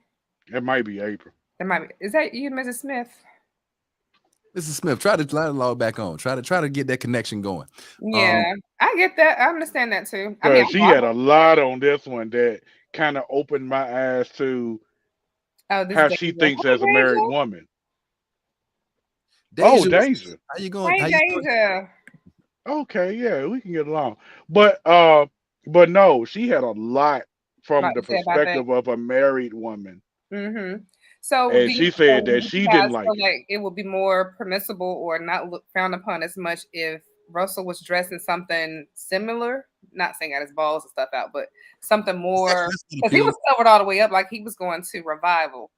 That might be April. That might be. Is that you, Mrs. Smith? Mrs. Smith, try to log back on. Try to get that connection going. Yeah, I get that. I understand that too. I mean, she had a lot on this one that kind of opened my eyes to how she thinks as a married woman. Deja, Deja. How you going? Hey, Deja. Okay, yeah, we can get along. But no, she had a lot from the perspective of a married woman. So And do she you, said so that do she you didn't guys like feel it. like it would be more permissible or not frowned upon as much if Russell was dressed in something similar? Not saying got his balls and stuff out, but something more, That's gonna because he appeal. was covered all the way up like he was going to revival.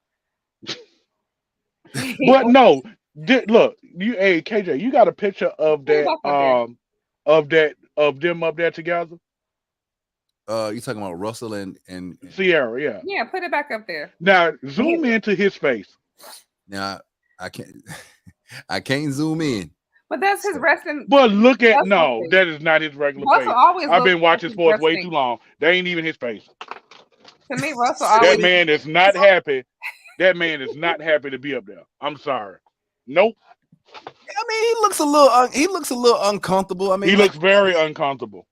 But no, look, hey KJ, you got a picture of Put it that back up there. of them up there together? You talking about Russell and Ciara, yeah. Yeah, put it back up there. Now zoom into his face. now I can't I can't zoom in. But that's his So, resting. But look at Russell no, face. that is not his regular Russell face. always I've looks been like watching he's sports way resting. too long. That ain't even his face. To me, Russell That always. man is not happy. That man is not happy to be up there. I'm sorry. Nope. I mean, he looks a little uncomfortable. I mean, He like looks very uncomfortable.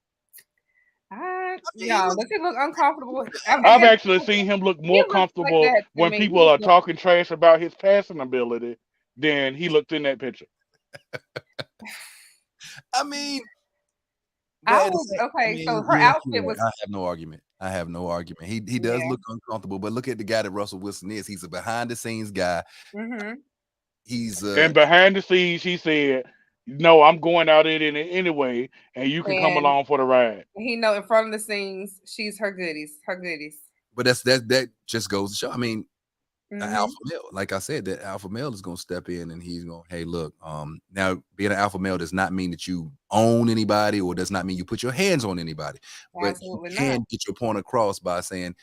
he No, looks, does he look uncomfortable? I've actually seen him look He more looks like comfortable that to when me. people are talking trash about his passing ability than he looked in that picture. I mean, I but was okay. mean, So her yeah, outfit you're right. was I have no argument. I have no argument. He does yeah. look uncomfortable, but look at the guy that Russell Wilson is. He's a behind the scenes guy. Mm-hmm. He's And behind the scenes, he said, "No, I'm going out in it anyway, and you can come And along for the ride." he know in front of the scenes, she's her goodies. Her goodies. but that just goes to show. I mean, an Mm-hmm. alpha male, like I said, that alpha male is gonna step in and he's gonna, hey, look, now being an alpha male does not mean that you own anybody or does not mean you put your hands on anybody, but Absolutely you not. can get your point across by saying,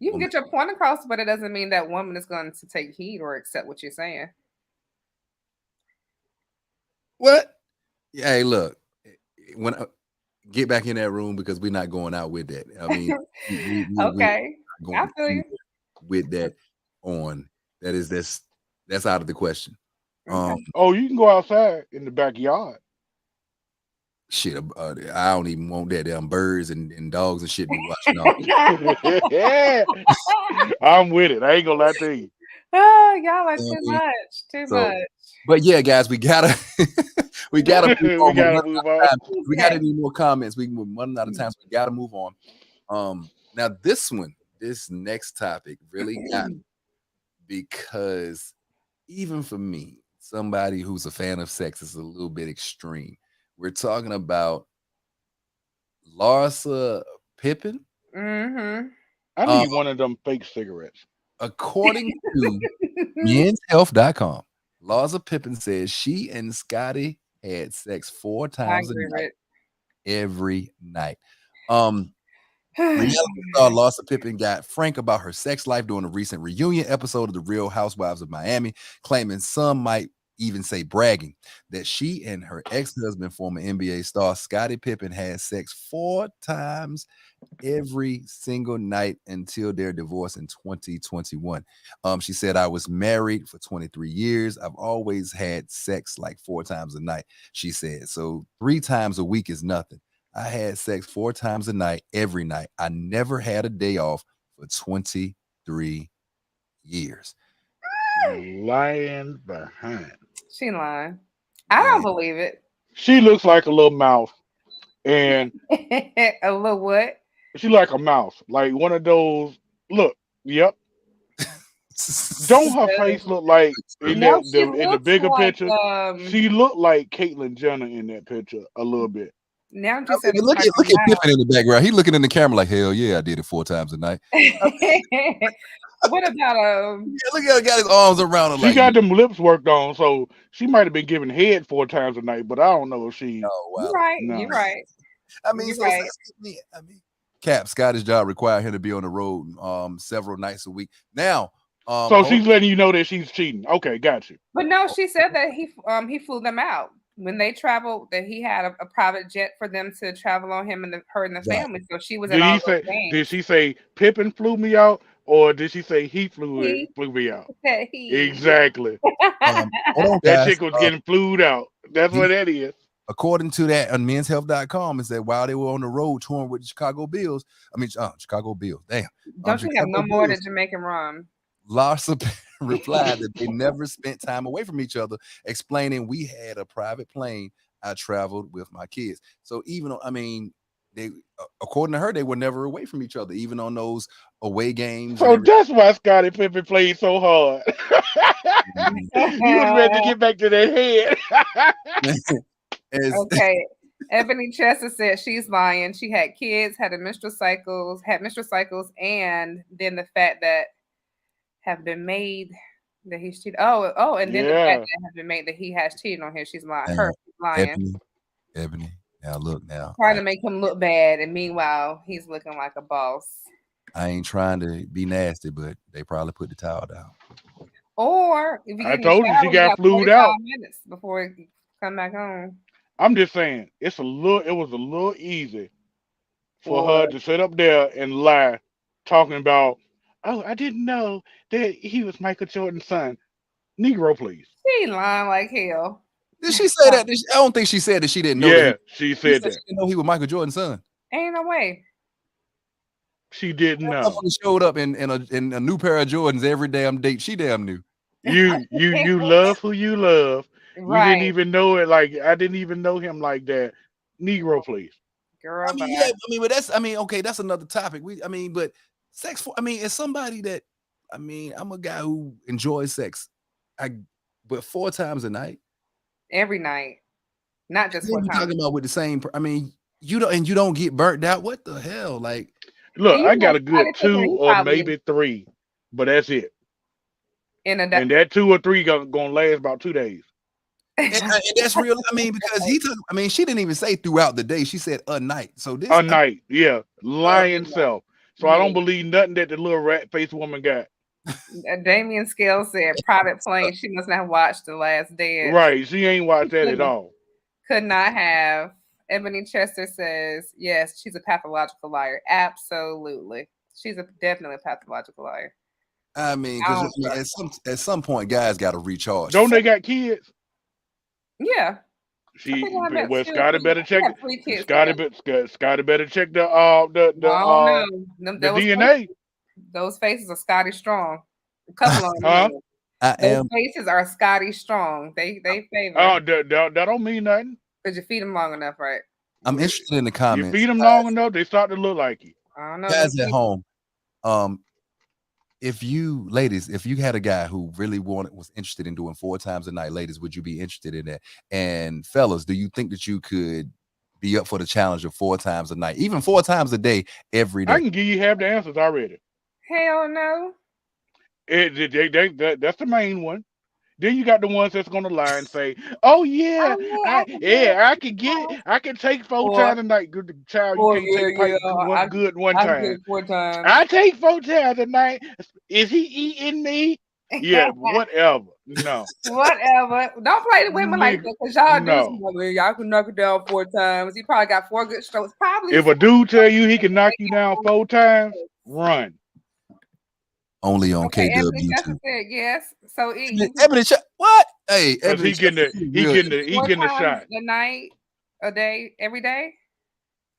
You can get your point across, but it doesn't mean that woman is going to take heed or accept what you're saying. what? Hey, look, when get back in that room because we're not going out with that. I mean, we're Okay. not I going feel you. with that on. That's out of the question. Okay. Oh, you can go outside in the backyard. Shit, I don't even want that. Damn birds and dogs and shit be watching all. Yeah, I'm with it. I ain't gonna lie to you. Oh, y'all are too Mhm. much. Too So, much. but yeah, guys, we gotta we gotta move We on. We're gotta running move out of on. time. We got Okay. any more comments? We're running out of time, so we gotta move on. Now this next topic really got me because even for me, somebody who's a fan of sex is a little bit extreme. We're talking about Larsa Pippen. Mm-hmm. I Um, need one of them fake cigarettes. according to menshealth.com, Larsa Pippen says she and Scotty had sex 4 I times a agree night with. every night. Reality star Larsa Pippen got frank about her sex life during a recent reunion episode of The Real Housewives of Miami, claiming some might even say bragging that she and her ex-husband, former NBA star Scottie Pippen, had sex 4 times every single night until their divorce in 2021. She said, I was married for 23 years. I've always had sex like 4 times a night. She said, so 3 times a week is nothing. I had sex 4 times a night, every night. I never had a day off for 23 years. Lying behind. She lying. I Yeah. don't believe it. She looks like a little mouse, and A little what? she like a mouse, like one of those. Look, yep. Don't her face look like in No, she in the looks bigger like picture? She looked like Caitlyn Jenner in that picture a little bit. now that I you said mean, it's like look at Pippen in the background. He looking in the camera like, hell yeah, I did it 4 times a night. What about Yeah, look at him, got his arms around her She like, got them lips worked on, so she might have been giving head 4 times a night, but I don't know if she. oh you're wow. right, No. you're right. I mean, You're so right. I mean, Cap Scotty's job required him to be on the road several nights a week. Now, So she's letting you know that she's cheating. Okay, got you. But no, she said that he flew them out when they traveled. That he had a private jet for them to travel on, him and her and the Right. family. So she was Did in all he those say? games. Did she say Pippen flew me out, or did she say he flew me out? Said he. Exactly. hold on, That guys. chick was getting flued out. That's what that is. According to that on menshealth.com, is that while they were on the road touring with the Chicago Bills, Chicago Bills, damn. Don't you have Chicago no more Bills, than Jamaican rum? Larsa replied that they never spent time away from each other, explaining we had a private plane. I traveled with my kids. So even though, I mean, according to her, they were never away from each other, even on those away games. So that's why Scottie Pippen played so hard. He was ready to get back to that head. Okay. Ebony Chester said she's lying. She had kids, had menstrual cycles, and then the fact that have been made that he's cheated. And then the fact that have been made that he has cheated on her. She's lying. She's lying. Ebony. Now look trying to make him look bad, and meanwhile he's looking like a boss. I ain't trying to be nasty, but they probably put the towel down. Or if you I told you she got flued out minutes before it come back home. I'm just saying it was a little easy for her to sit up there and lie, talking about, oh, I didn't know that he was Michael Jordan's son. Negro, please. She lying like hell. Did she say that? I don't think she said that she didn't know. Yeah, she said that. She didn't know he was Michael Jordan's son. Ain't no way. She didn't know. Showed up in a new pair of Jordans every damn date. She damn knew. You love who you love. Right. You didn't even know it. Like, I didn't even know him like that. Negro, please. Girl, okay, that's another topic. But sex it's somebody that, I'm a guy who enjoys sex. But 4 times a night. Every night. Not just 4 times. Talking about with the same, you don't get burnt out. What the hell? Like, look, I got a good 2 or maybe 3, but that's it. And that 2 or 3 gonna last about 2 days. And that's real. Because she didn't even say throughout the day. She said a night. So this a night, yeah, lying self. So I don't believe nothing that the little rat faced woman got. Damian Scale said private plane. She must not have watched The Last Dance. Right, she ain't watched that at all. Could not have. Ebony Chester says yes, she's a pathological liar. Absolutely, she's definitely a pathological liar. Because at some point, guys got to recharge. Don't they got kids? Yeah. Scotty better check. Scotty better check the DNA. Those faces are Scotty Strong. A couple of them. Those faces are Scotty Strong. They favor. Oh, that don't mean nothing. Because you feed them long enough, right? I'm interested in the comments. You feed them long enough, they start to look like you. I don't know. Guys at home, if you had a guy who really was interested in doing 4 times a night, ladies, would you be interested in that? And fellas, do you think that you could be up for the challenge of 4 times a night, even 4 times a day, every day? I can give you half the answers already. Hell no. That's the main one. Then you got the ones that's gonna lie and say, "Oh yeah, I can get it. I can take 4 times a night." Good child, you can't take one time. 4 times. I take 4 times a night. Is he eating me? Yeah, whatever. No. Whatever. Don't play the women like that, because y'all do. Y'all can knock it down 4 times. He probably got 4 good strokes. Probably. If a dude tell you he can knock you down 4 times, run. Only on KW. Said yes. So Ebony, what? Hey, Ebony, he getting the shot. A night, a day, every day.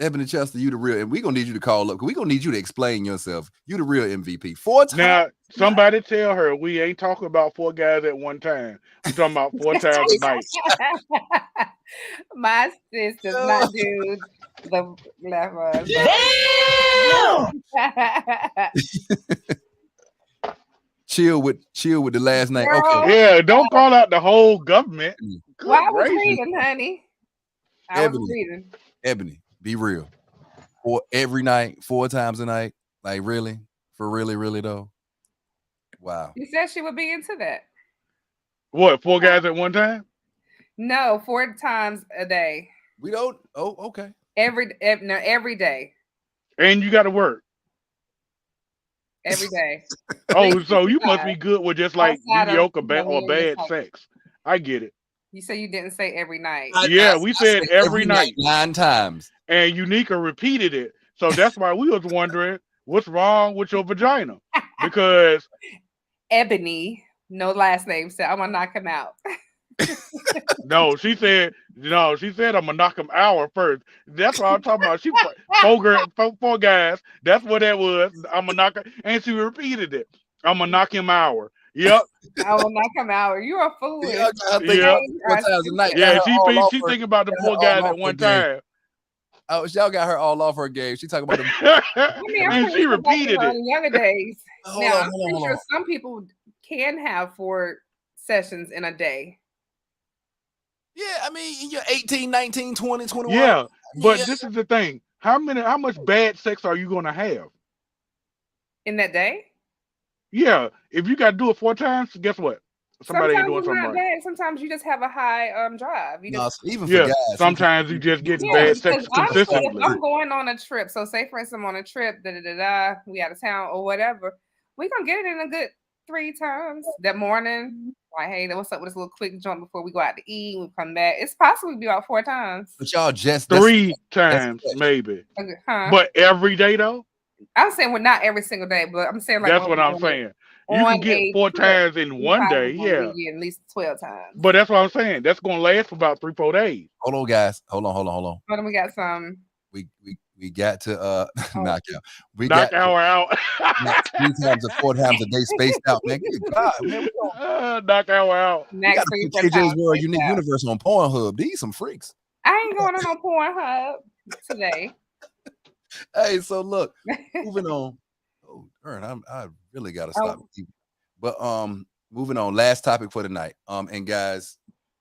Ebony Chester, you the real, and we're gonna need you to call up because we're gonna need you to explain yourself. You the real MVP. 4 times. Now, somebody tell her we ain't talking about 4 guys at one time. We're talking about 4 times a night. My sis does not do the left one. Chill with the last name. Girl. Okay. Yeah, don't call out the whole government. Well, I was reading, honey. Ebony, be real. For every night, 4 times a night. Like, really? For really, really though? Wow. You said she would be into that. What, 4 guys at one time? No, 4 times a day. We don't. Oh, okay. Every day. And you got to work. Every day. Oh, so you must be good with just like mediocre or bad sex. I get it. You said you didn't say every night. We said every night 9 times. And Unica repeated it. So that's why we was wondering what's wrong with your vagina. Because Ebony, no last name, said I'm gonna knock him out. No, she said I'm gonna knock him out first. That's what I'm talking about. She 4 guys. That's what that was. I'm gonna knock her, and she repeated it. I'm gonna knock him out. Yep. I will knock him out. You're a fool. Yeah, she's thinking about the 4 guys at one time. Oh, y'all got her all off her game. She talking about them. I mean, I'm And pretty she sure back in repeated her it. younger days. Hold Now, on, I'm hold on, pretty hold sure on. some people can have 4 sessions in a day. Yeah, I mean, you're 18, 19, 20, 21. Yeah, but Yeah. this is the thing. How much bad sex are you gonna have? In that day? Yeah, if you gotta do it 4 times, guess what? Somebody ain't Sometimes doing it's something not right. bad. Sometimes you just have a high drive. You No, just even for Yeah, guys, sometimes you just get yeah, bad because sex honestly, if consistently. I'm going on a trip, so say for instance I'm on a trip, we out of town or whatever, we gonna get it in a good 3 times that morning. Like, hey, what's up with this little quick jump before we go out to eat? We come back. It's possibly be about 4 times. but y'all just 3 that's times fresh. maybe. Okay, huh? But every day though, I'm saying we're not every single day, but I'm saying like that's when what we're I'm doing it saying. You can on get a 4 trip, times in we one probably day, gonna yeah. get at least 12 times. But that's what I'm saying. That's gonna last for about 3-4 days. Hold on, guys. Hold on. But then we got some. We got to knock out. We Knock got hour out. not 3 times or 4 times a day spaced out, man. Good God, man. Knock hour out. We Next got to 3 put 4 KJ's times. World spaced Unique out. Universe on Pornhub. These some freaks. I ain't going on no Pornhub today. Hey, so look, moving on. Oh, Ern, I really gotta stop. But moving on. Last topic for tonight. And guys,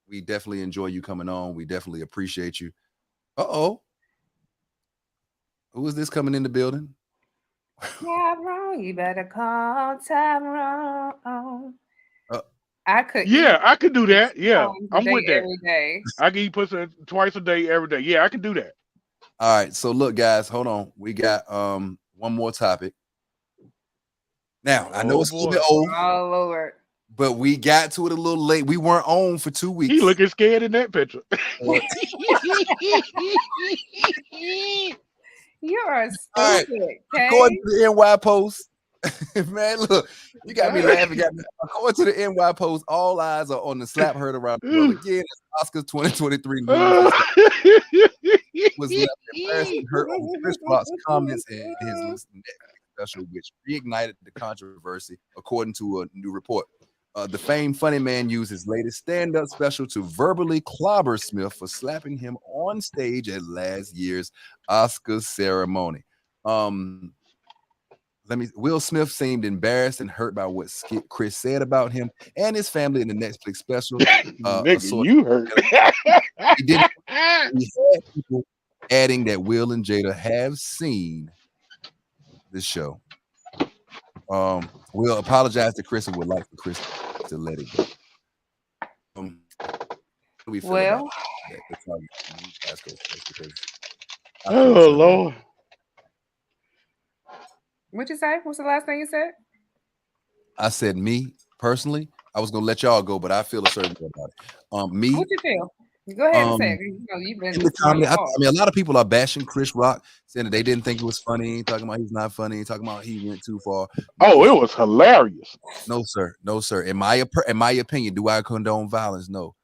we definitely enjoy you coming on. We definitely appreciate you. Uh-oh. Who is this coming in the building? Tyrone, you better call Tyrone. I could Yeah, eat I could do that. Yeah, times a I'm day with that. every day. I can eat pussy twice a day, every day. Yeah, I can do that. All right, so look, guys, hold on. We got one more topic. Now, I know Oh it's a little boy, bit old, Oh Lord. but we got to it a little late. We weren't on for 2 weeks. he looking scared in that picture. You are All right. stupid, okay? According to the NY Post, man, look, you got me laughing at me. According to the NY Post, all eyes are on the slap heard around the world again. Oscars 2023 news was left embarrassed and hurt over Chris Rock's comments in his Netflix special, which reignited the controversy, according to a new report. The famed funny man used his latest stand-up special to verbally clobber Smith for slapping him on stage at last year's Oscars ceremony. Will Smith seemed embarrassed and hurt by what Chris said about him and his family in the Netflix special. Nigga, you hurt. He had people adding that Will and Jada have seen this show. Will apologize to Chris and would like for Chris to let it go. What do we feel about that? Let's try you guys go first because I feel Oh Lord. What'd you say? What's the last thing you said? I said me personally. I was gonna let y'all go, but I feel a certain way about it. Me. What you feel? Go ahead and say it. You know, you've been in the comedy. I mean, a lot of people are bashing Chris Rock, saying that they didn't think it was funny, talking about he's not funny, talking about he went too far. Oh, it was hilarious. No, sir. No, sir. In my opinion, do I condone violence? No.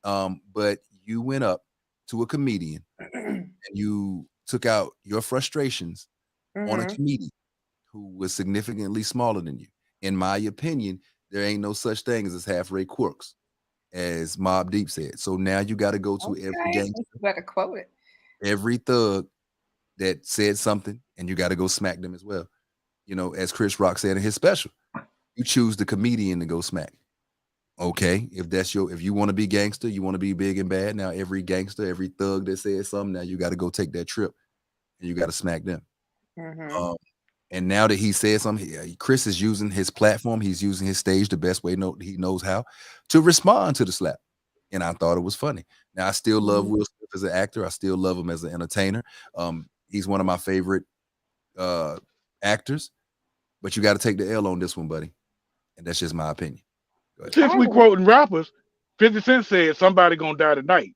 But you went up to a comedian and you took out your frustrations on a comedian who was significantly smaller than you. In my opinion, there ain't no such thing as half-rate quirks, as Mobb Deep said. So now you got to go to every gangster, better quote it. every thug that said something, and you got to go smack them as well. You know, as Chris Rock said in his special, you choose the comedian to go smack. Okay, if you want to be gangster, you want to be big and bad. Now every gangster, every thug that says something, now you got to go take that trip, and you got to smack them. And now that he said something, Chris is using his platform, he's using his stage the best way he knows how to respond to the slap. And I thought it was funny. Now I still love Will Smith as an actor. I still love him as an entertainer. He's one of my favorite actors. But you got to take the L on this one, buddy. And that's just my opinion. Since we quoting rappers, 50 Cent said somebody gonna die tonight.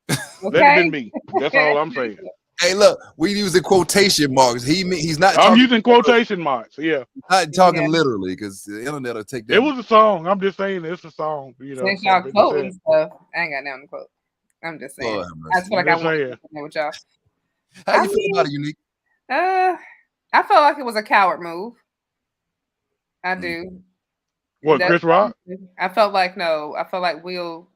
Let it been me. That's all I'm saying. Hey, look, we using quotation marks. He's not. I'm using quotation marks. Yeah, not talking literally because the internet will take that. It was a song. I'm just saying it's a song. You know, since y'all quoting stuff, I ain't got nothing to quote. I'm just saying. I feel like I want to with y'all. How you feel about it, Unique? I felt like it was a coward move. I do. What, Chris Rock? I felt like Will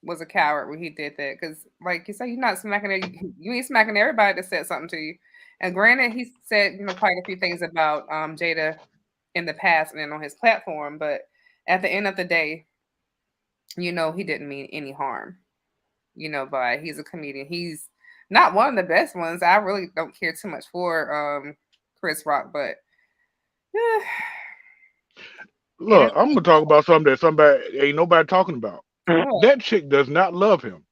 was a coward when he did that. Because, like you say, you're not smacking you ain't smacking everybody that said something to you. And granted, he said quite a few things about Jada in the past and then on his platform, but at the end of the day, he didn't mean any harm. But he's a comedian. He's not one of the best ones. I really don't care too much for Chris Rock, but Look, I'm gonna talk about something that somebody ain't nobody talking about. what? That chick does not love him.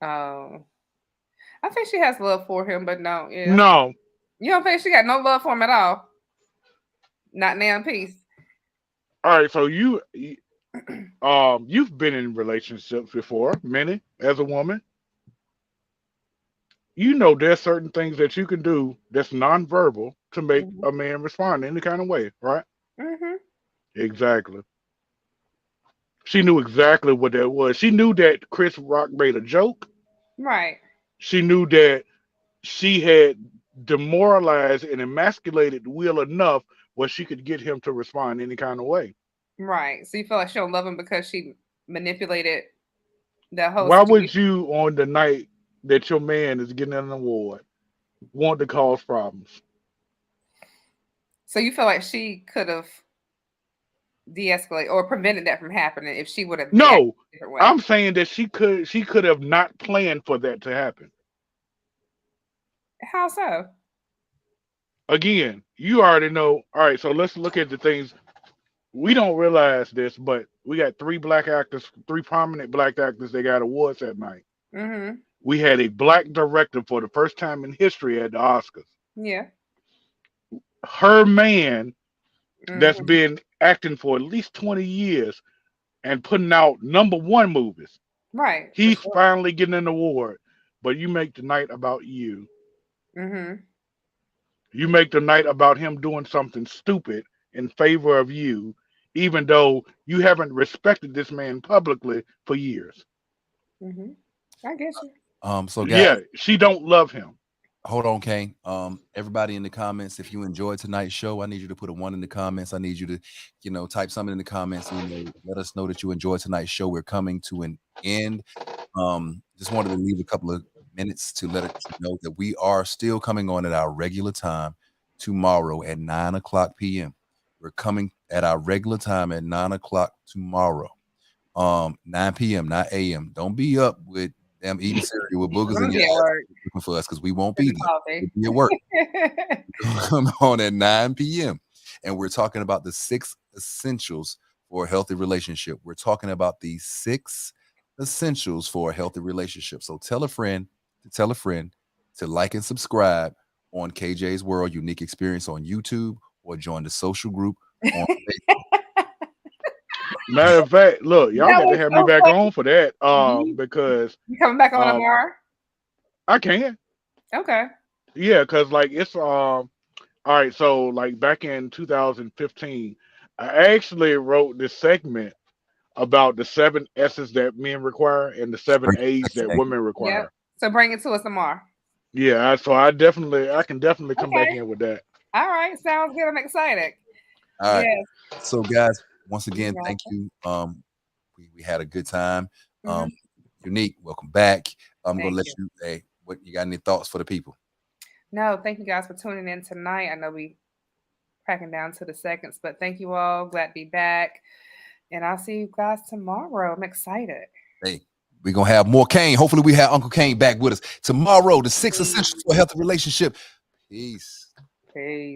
Oh, I think she has love for him, but no, yeah. No. You don't think she got no love for him at all? Not now in peace. All right, so you've been in relationships before, many as a woman. There's certain things that you can do that's nonverbal to make a man respond any kind of way, right? Mm-hmm. Exactly. She knew exactly what that was. She knew that Chris Rock made a joke. Right. She knew that she had demoralized and emasculated Will enough where she could get him to respond any kind of way. Right. So you feel like she don't love him because she manipulated that whole Why situation? would you, on the night that your man is getting an award, want to cause problems? So you feel like she could have de-escalated or prevented that from happening if she would have No, reacted a different way? I'm saying that she could have not planned for that to happen. How so? Again, you already know. All right, so let's look at the things. We don't realize this, but we got three prominent black actors that got awards that night. Mm-hmm. We had a black director for the first time in history at the Oscars. Yeah. Her man, that's Mm-hmm. been acting for at least 20 years and putting out #1 movies. Right. He's finally getting an award, but you make the night about you. Mm-hmm. You make the night about him doing something stupid in favor of you, even though you haven't respected this man publicly for years. Mm-hmm. I get you. So guys, Yeah, she don't love him. hold on, Kane. Everybody in the comments, if you enjoyed tonight's show, I need you to put a 1 in the comments. I need you to, type something in the comments. Let us know that you enjoyed tonight's show. We're coming to an end. Just wanted to leave a couple of minutes to let you know that we are still coming on at our regular time tomorrow at 9:00 p.m. We're coming at our regular time at 9:00 tomorrow. 9 p.m., not a.m. Don't be up with them eating cereal with boogers in your ass looking for us because we won't be there. We'll be at work. Come on at 9 p.m. And we're talking about the 6 essentials for a healthy relationship. We're talking about the 6 essentials for a healthy relationship. So tell a friend to like and subscribe on KJ's World Unique Experience on YouTube or join the social group on Facebook. Matter of fact, look, y'all got to have me back on for that. Because you coming back on tomorrow? I can. Okay. Yeah, because it's all right. So back in 2015, I actually wrote this segment about the 7 S's that men require and the 7 A's that women require. Yep. So bring it to us tomorrow. Yeah, so I can definitely come back in with that. All right, sounds good. I'm excited. All right. Yes. So guys, once again, thank you. We had a good time. Unique, welcome back. I'm gonna let you. Hey, what you got? Any thoughts for the people? No, thank you guys for tuning in tonight. I know we cracking down to the seconds, but thank you all. Glad to be back, and I'll see you guys tomorrow. I'm excited. Hey, we're gonna have more Kane. Hopefully, we have Uncle Kane back with us tomorrow. The 6 essentials for a healthy relationship. Peace. Peace.